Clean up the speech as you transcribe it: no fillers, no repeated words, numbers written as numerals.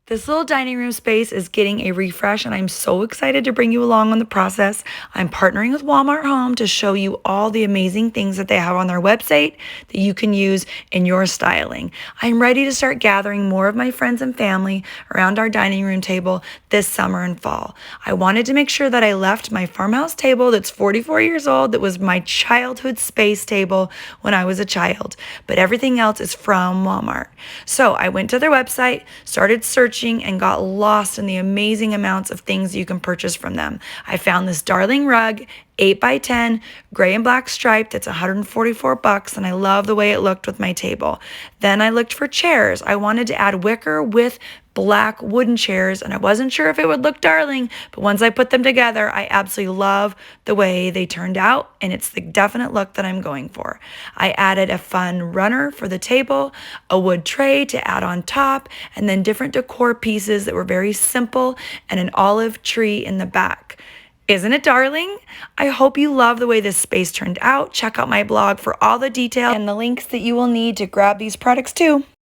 This little dining room space is getting a refresh, and I'm so excited to bring you along on the process. I'm partnering with Walmart Home to show you all the amazing things that they have on their website that you can use in your styling. I'm ready to start gathering more of my friends and family around our dining room table this summer and fall. I wanted to make sure that I left my farmhouse table that's 44 years old, that was my childhood space table when I was a child, but everything else is from Walmart. So I went to their website, started searching, and got lost in the amazing amounts of things you can purchase from them. I found this darling rug, 8 by 10, gray and black striped. That's $144, and I love the way it looked with my table. Then I looked for chairs. I wanted to add wicker with black wooden chairs, and I wasn't sure if it would look darling, but once I put them together, I absolutely love the way they turned out, and it's the definite look that I'm going for. I added a fun runner for the table, a wood tray to add on top, and then different decor pieces that were very simple, and an olive tree in the back. Isn't it darling? I hope you love the way this space turned out. Check out my blog for all the details and the links that you will need to grab these products too.